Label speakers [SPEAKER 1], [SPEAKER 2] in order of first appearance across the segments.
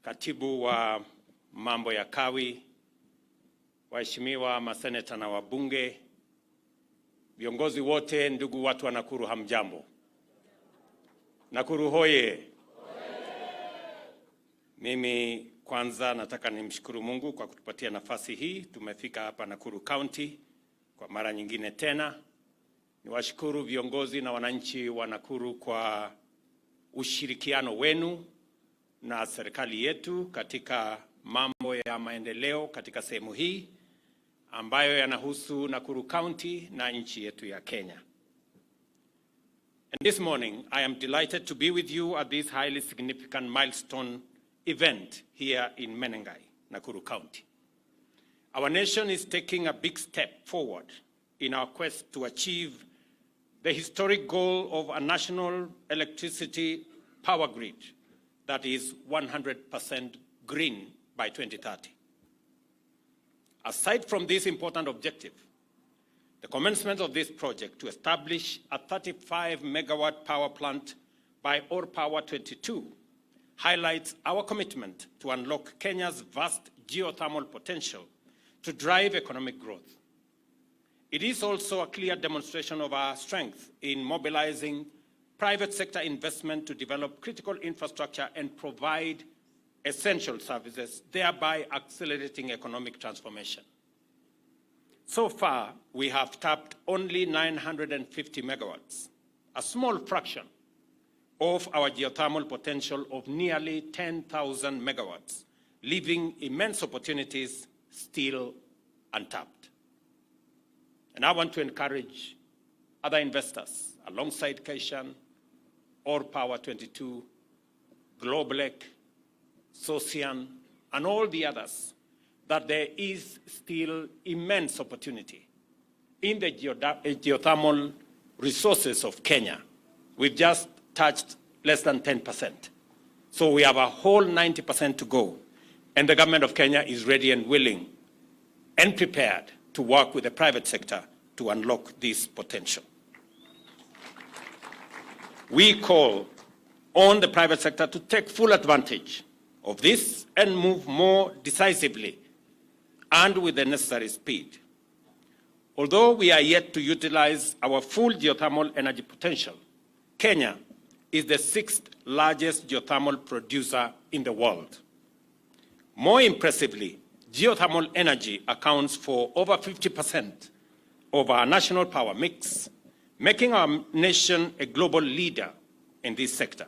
[SPEAKER 1] Katibu wa mambo ya kawi, waheshimiwa maseneta na wabunge, viongozi wote, ndugu watu wa Nakuru, hamjambo. Nakuru hoye. Mimi kwanza nataka nimshukuru Mungu kwa kutupatia nafasi hii. Tumefika hapa Nakuru County kwa mara nyingine tena. Niwashukuru viongozi na wananchi wa Nakuru kwa ushirikiano wenu na serikali yetu katika mambo ya maendeleo katika sehemu hii ambayo yanahusu Nakuru County na nchi yetu ya Kenya. And this morning, I am delighted to be with you at this highly significant milestone event here in Menengai, Nakuru County. Our nation is taking a big step forward in our quest to achieve the historic goal of a national electricity power grid that is 100% green by 2030. Aside from this important objective, the commencement of this project to establish a 35-megawatt power plant by Or Power 22 highlights our commitment to unlock Kenya's vast geothermal potential to drive economic growth. It is also a clear demonstration of our strength in mobilizing private sector investment to develop critical infrastructure and provide essential services, thereby accelerating economic transformation. So far, we have tapped only 950 megawatts, a small fraction of our geothermal potential of nearly 10,000 megawatts, leaving immense opportunities still untapped. And I want to encourage other investors alongside Kaishan, Or Power 22, Globalec, Socian, and all the others, that there is still immense opportunity in the geothermal resources of Kenya. We've just touched less than 10%. So we have a whole 90% to go. And the government of Kenya is ready and willing and prepared to work with the private sector to unlock this potential. We call on the private sector to take full advantage of this and move more decisively and with the necessary speed. Although we are yet to utilize our full geothermal energy potential, Kenya is the 6th largest geothermal producer in the world. More impressively, geothermal energy accounts for over 50% of our national power mix, making our nation a global leader in this sector.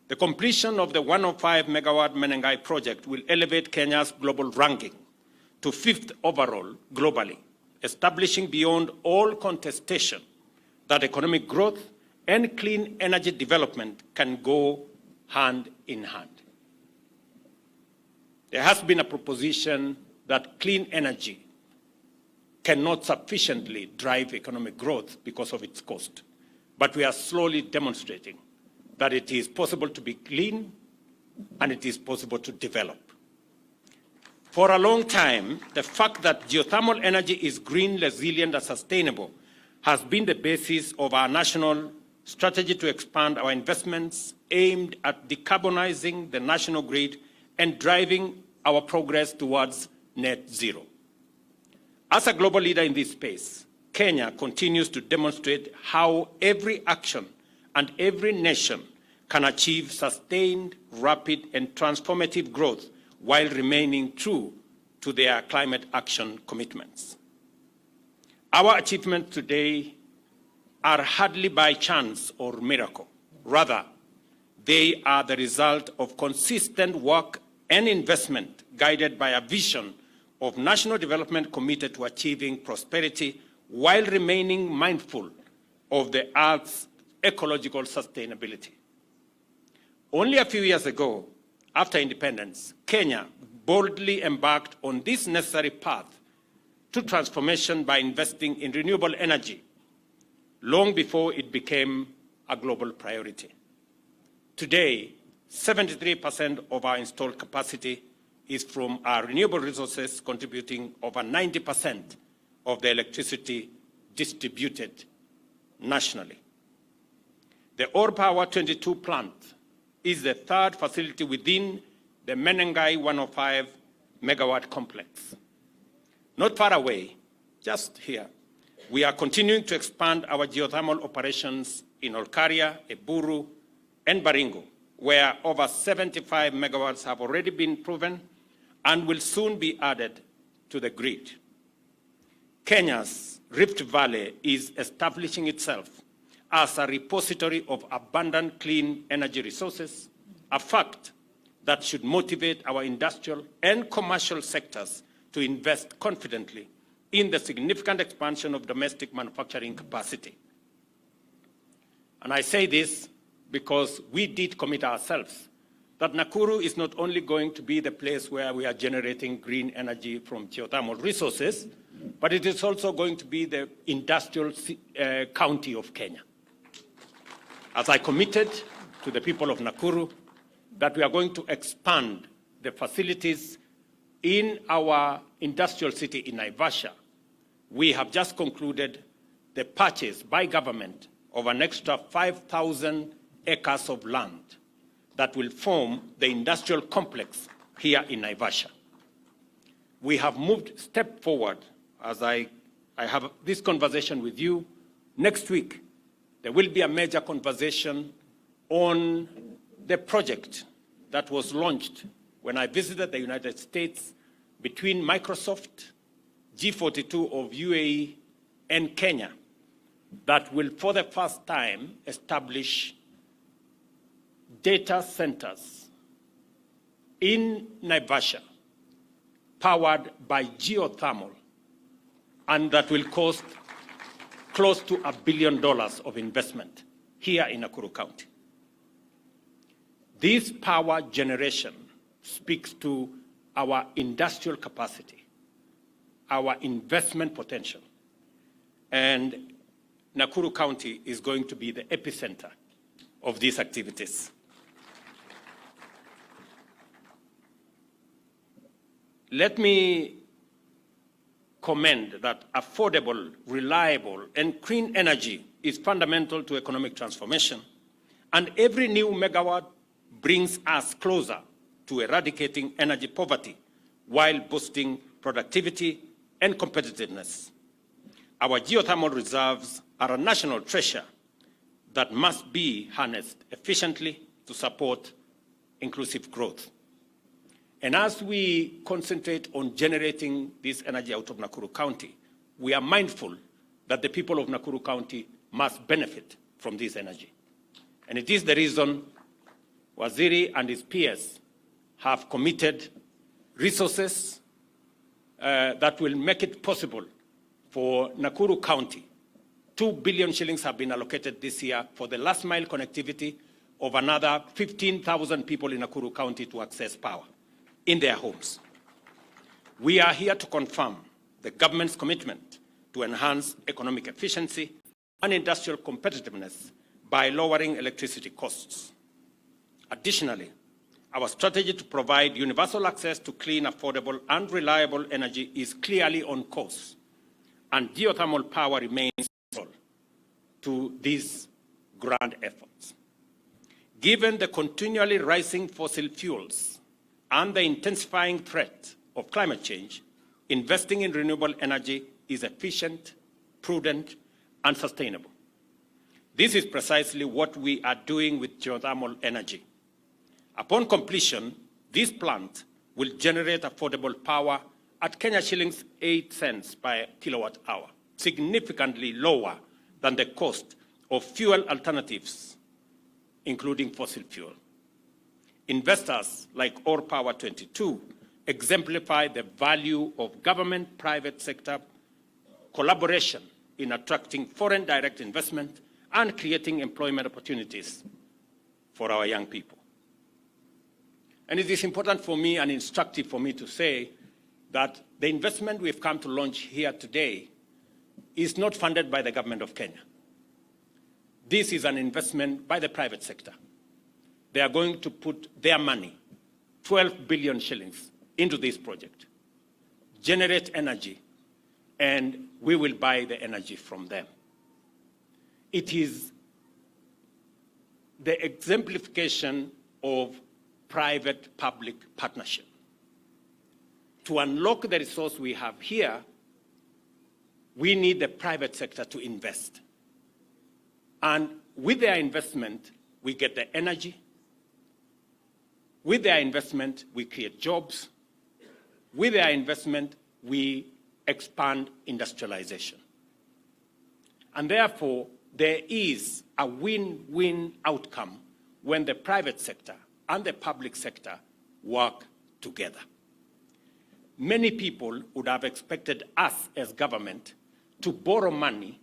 [SPEAKER 1] The completion of the 105-megawatt Menengai project will elevate Kenya's global ranking to 5th overall globally, establishing beyond all contestation that economic growth and clean energy development can go hand in hand. There has been a proposition that clean energy cannot sufficiently drive economic growth because of its cost. But we are slowly demonstrating that it is possible to be clean and it is possible to develop. For a long time, the fact that geothermal energy is green, resilient, and sustainable has been the basis of our national strategy to expand our investments aimed at decarbonizing the national grid and driving our progress towards net zero. As a global leader in this space, Kenya continues to demonstrate how every action and every nation can achieve sustained, rapid, and transformative growth while remaining true to their climate action commitments. Our achievements today are hardly by chance or miracle. Rather, they are the result of consistent work and investment guided by a vision of national development committed to achieving prosperity while remaining mindful of the Earth's ecological sustainability. Only a few years ago, after independence, Kenya boldly embarked on this necessary path to transformation by investing in renewable energy long before it became a global priority. Today, 73% of our installed capacity is from our renewable resources, contributing over 90% of the electricity distributed nationally. The Or Power 22 plant is the third facility within the Menengai 105 megawatt complex. Not far away, just here, we are continuing to expand our geothermal operations in Olkaria, Eburu, and Baringo, where over 75 megawatts have already been proven and will soon be added to the grid. Kenya's Rift Valley is establishing itself as a repository of abundant clean energy resources, a fact that should motivate our industrial and commercial sectors to invest confidently in the significant expansion of domestic manufacturing capacity. And I say this because we did commit ourselves that Nakuru is not only going to be the place where we are generating green energy from geothermal resources, but it is also going to be the industrial county of Kenya. As I committed to the people of Nakuru that we are going to expand the facilities in our industrial city in Naivasha, we have just concluded the purchase by government of an extra 5,000 acres of land that will form the industrial complex here in Naivasha. We have moved a step forward as I have this conversation with you. Next week, there will be a major conversation on the project that was launched when I visited the United States between Microsoft, G42 of UAE, and Kenya that will, for the first time, establish data centers in Naivasha powered by geothermal, and that will cost close to $1 billion of investment here in Nakuru County. This power generation speaks to our industrial capacity, our investment potential, and Nakuru County is going to be the epicenter of these activities. Let me commend that affordable, reliable, and clean energy is fundamental to economic transformation, and every new megawatt brings us closer to eradicating energy poverty while boosting productivity and competitiveness. Our geothermal reserves are a national treasure that must be harnessed efficiently to support inclusive growth. And as we concentrate on generating this energy out of Nakuru County, we are mindful that the people of Nakuru County must benefit from this energy. And it is the reason Waziri and his peers have committed resources that will make it possible for Nakuru County. 2 billion shillings have been allocated this year for the last mile connectivity of another 15,000 people in Nakuru County to access power in their homes. We are here to confirm the government's commitment to enhance economic efficiency and industrial competitiveness by lowering electricity costs. Additionally, our strategy to provide universal access to clean, affordable, and reliable energy is clearly on course, and geothermal power remains central to these grand efforts. Given the continually rising fossil fuels and the intensifying threat of climate change, investing in renewable energy is efficient, prudent, and sustainable. This is precisely what we are doing with geothermal energy. Upon completion, this plant will generate affordable power at Kenya shillings 8 cents per kilowatt hour, significantly lower than the cost of fuel alternatives, including fossil fuel. Investors like Ore Power 22 exemplify the value of government-private sector collaboration in attracting foreign direct investment and creating employment opportunities for our young people. And it is important for me and instructive for me to say that the investment we've come to launch here today is not funded by the government of Kenya. This is an investment by the private sector. They are going to put their money, 12 billion shillings, into this project, generate energy, and we will buy the energy from them. It is the exemplification of private-public partnership. To unlock the resource we have here, we need the private sector to invest. And with their investment, we get the energy. With their investment, we create jobs. With their investment, we expand industrialization. And therefore, there is a win-win outcome when the private sector and the public sector work together. Many people would have expected us as government to borrow money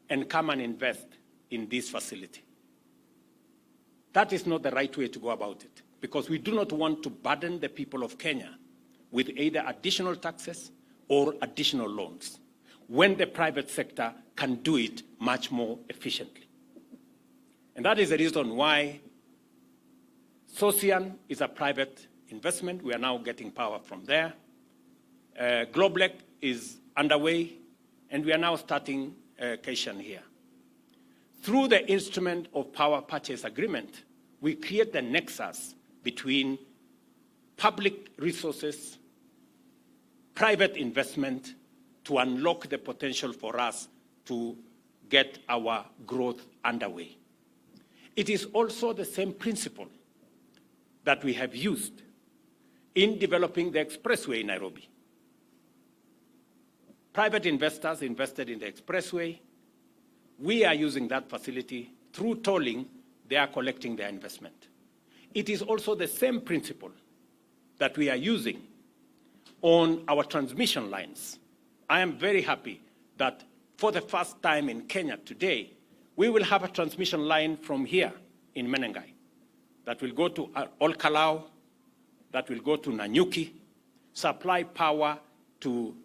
[SPEAKER 1] and come and invest in this facility. That is not the right way to go about it, because we do not want to burden the people of Kenya with either additional taxes or additional loans, when the private sector can do it much more efficiently. And that is the reason why Socian is a private investment. We are now getting power from there. Globlec is underway, and we are now starting Kaishan here. Through the instrument of power purchase agreement, we create the nexus between public resources, private investment, to unlock the potential for us to get our growth underway. It is also the same principle that we have used in developing the expressway in Nairobi. Private investors invested in the expressway. We are using that facility. Through tolling, they are collecting their investment. It is also the same principle that we are using on our transmission lines. I am very happy that for the first time in Kenya today, we will have a transmission line from here in Menengai that will go to Olkalau, that will go to Nanyuki, supply power to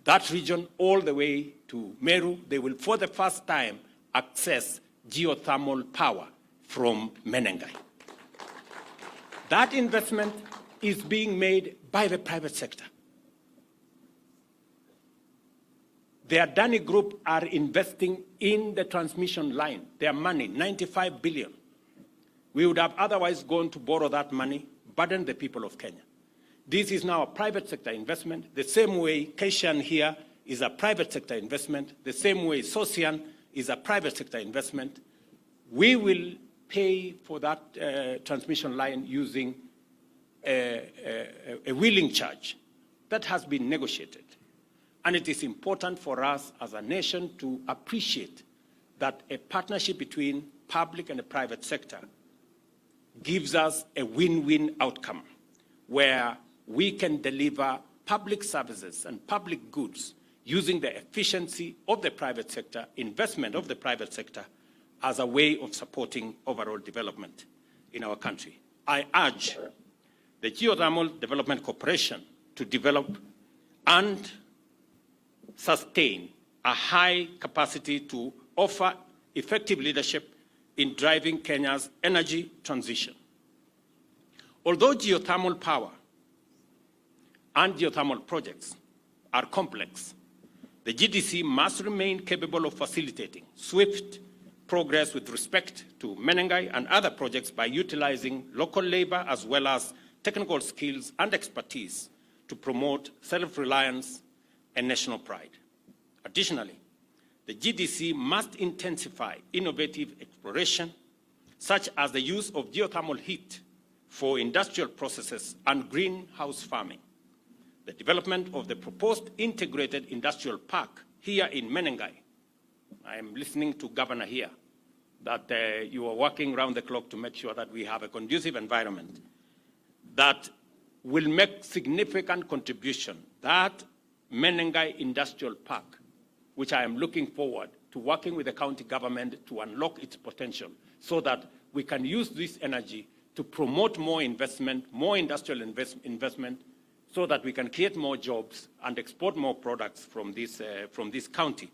[SPEAKER 1] that region all the way to Meru. They will, for the first time, access geothermal power from Menengai. That investment is being made by the private sector. The Adani Group are investing in the transmission line. Their money, 95 billion. We would have otherwise gone to borrow that money, burden the people of Kenya. This is now a private sector investment. The same way Kaishan here is a private sector investment. The same way Socian is a private sector investment. We will pay for that transmission line using a wheeling charge that has been negotiated. And it is important for us as a nation to appreciate that a partnership between public and the private sector gives us a win-win outcome where we can deliver public services and public goods using the efficiency of the private sector, investment of the private sector, as a way of supporting overall development in our country. I urge the Geothermal Development Corporation to develop and sustain a high capacity to offer effective leadership in driving Kenya's energy transition. Although geothermal power and geothermal projects are complex, the GDC must remain capable of facilitating swift progress with respect to Menengai and other projects by utilizing local labor as well as technical skills and expertise to promote self-reliance and national pride. Additionally, the GDC must intensify innovative exploration, such as the use of geothermal heat for industrial processes and greenhouse farming. The development of the proposed integrated industrial park here in Menengai. I am listening to Governor here that you are working around the clock to make sure that we have a conducive environment that will make significant contribution. That Menengai Industrial Park, which I am looking forward to working with the county government to unlock its potential so that we can use this energy to promote more investment, more industrial investment, so that we can create more jobs and export more products from this county.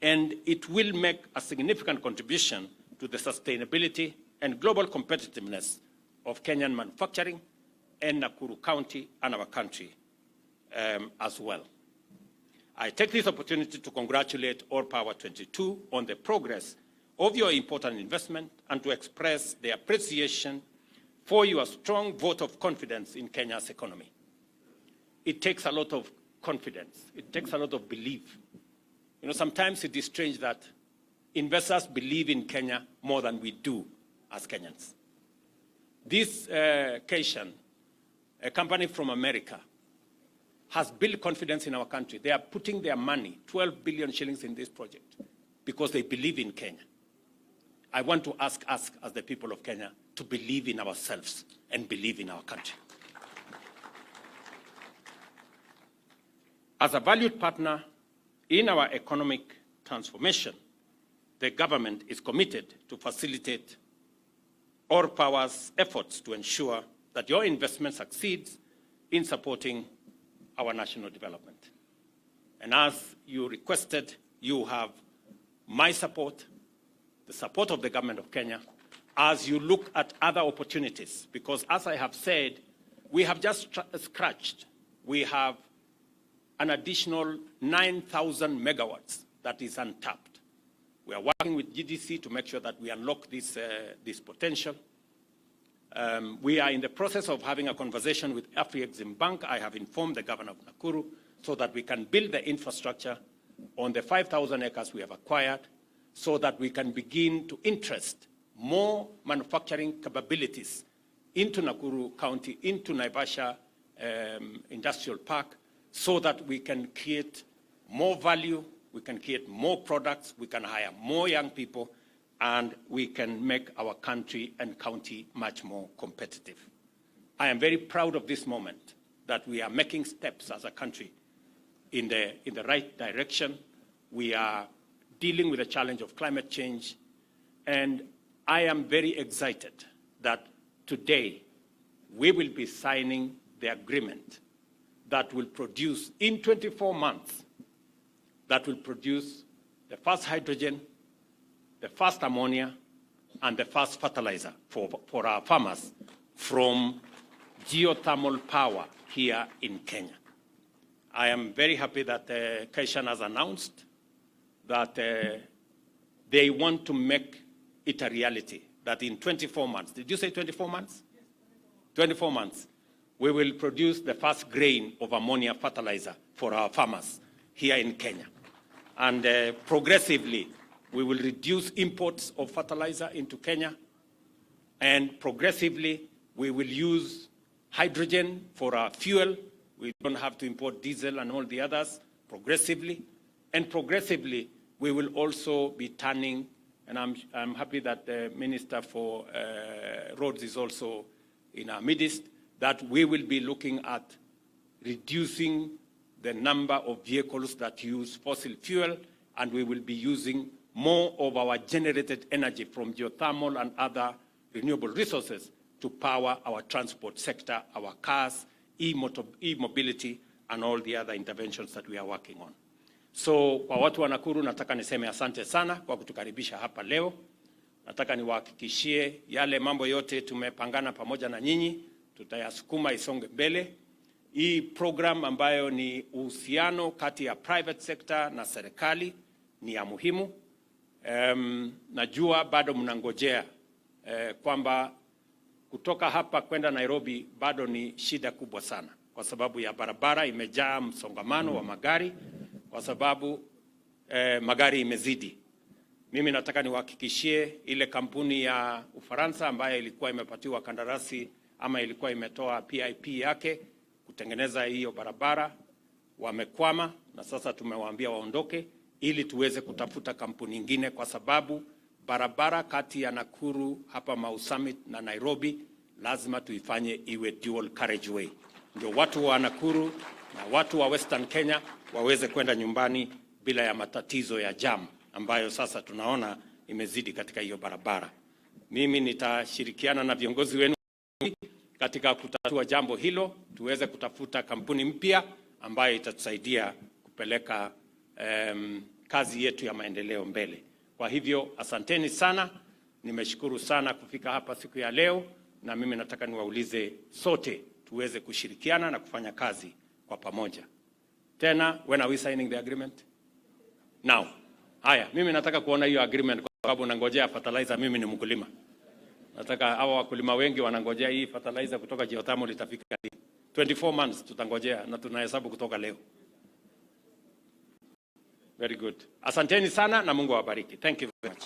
[SPEAKER 1] And it will make a significant contribution to the sustainability and global competitiveness of Kenyan manufacturing and Nakuru County and our country as well. I take this opportunity to congratulate All Power 22 on the progress of your important investment and to express the appreciation for your strong vote of confidence in Kenya's economy. It takes a lot of confidence. It takes a lot of belief. You know, sometimes it is strange that investors believe in Kenya more than we do as Kenyans. This Cation, a company from America, has built confidence in our country. They are putting their money, 12 billion shillings, in this project because they believe in Kenya. I want to ask us, as the people of Kenya, to believe in ourselves and believe in our country. As a valued partner in our economic transformation, the government is committed to facilitate all powers' efforts to ensure that your investment succeeds in supporting our national development. And as you requested, you have my support, the support of the government of Kenya, as you look at other opportunities. Because as I have said, we have just scratched. We have an additional 9,000 megawatts that is untapped. We are working with GDC to make sure that we unlock this potential. We are in the process of having a conversation with Afrexim Bank. I have informed the governor of Nakuru so that we can build the infrastructure on the 5,000 acres we have acquired so that we can begin to interest more manufacturing capabilities into Nakuru County, into Naivasha Industrial Park, so that we can create more value, we can create more products, we can hire more young people, and we can make our country and county much more competitive. I am very proud of this moment that we are making steps as a country in the right direction. We are dealing with the challenge of climate change, and I am very excited that today we will be signing the agreement that will produce, in 24 months, that will produce the first hydrogen, the first ammonia, and the first fertilizer for our farmers from geothermal power here in Kenya. I am very happy that Cation has announced that they want to make it a reality, that in 24 months, did you say 24 months? Yes, 24 months, we will produce the first grain of ammonia fertilizer for our farmers here in Kenya. And progressively, we will reduce imports of fertilizer into Kenya. And progressively, we will use hydrogen for our fuel. We don't have to import diesel and all the others progressively. And progressively, we will also be turning, and I'm happy that the Minister for Roads is also in our midst, that we will be looking at reducing the number of vehicles that use fossil fuel, and we will be using more of our generated energy from geothermal and other renewable resources to power our transport sector, our cars, e-mobility, and all the other interventions that we are working on. So kwa watu wa Nakuru, nataka niseme asante sana kwa kutukaribisha hapa leo. Nataka niwahakikishie yale mambo yote tumepangana pamoja na nyinyi, tutayasukuma isonge mbele. Hii program ambayo ni uhusiano kati ya private sector na serikali ni ya muhimu. Najua bado mnangojea kwamba kutoka hapa kwenda Nairobi bado ni shida kubwa sana kwa sababu ya barabara imejaa msongamano wa magari, kwa sababu magari imezidi. Mimi nataka niwahakikishie ile kampuni ya Ufaransa ambayo ilikuwa imepatiwa kandarasi ama ilikuwa imetoa PIP yake kutengeneza hiyo barabara, wamekwama, na sasa tumewaambia waondoke ili tuweze kutafuta kampuni nyingine, kwa sababu barabara kati ya Nakuru hapa Mau Summit na Nairobi lazima tuifanye iwe dual carriageway, ndio watu wa Nakuru na watu wa Western Kenya waweze kwenda nyumbani bila ya matatizo ya jam ambayo sasa tunaona imezidi katika hiyo barabara. Mimi nitashirikiana na viongozi wenu katika kutatua jambo hilo, tuweze kutafuta kampuni mpya ambayo itatusaidia kupeleka kazi yetu ya maendeleo mbele. Kwa hivyo asanteni sana, nimeshukuru sana kufika hapa siku ya leo, na mimi nataka niwaulize sote tuweze kushirikiana na kufanya kazi kwa pamoja. Tena, when are we signing the agreement? Now. Haya, mimi nataka kuona hiyo agreement kwa sababu nangojea fertilizer, mimi ni mkulima. Nataka hawa wakulima wengi wanangojea hii fertilizer kutoka geothermal itafika 24 months tutangojea na tunahesabu kutoka leo. Very good. Asanteni sana na Mungu awabariki. Thank you very much.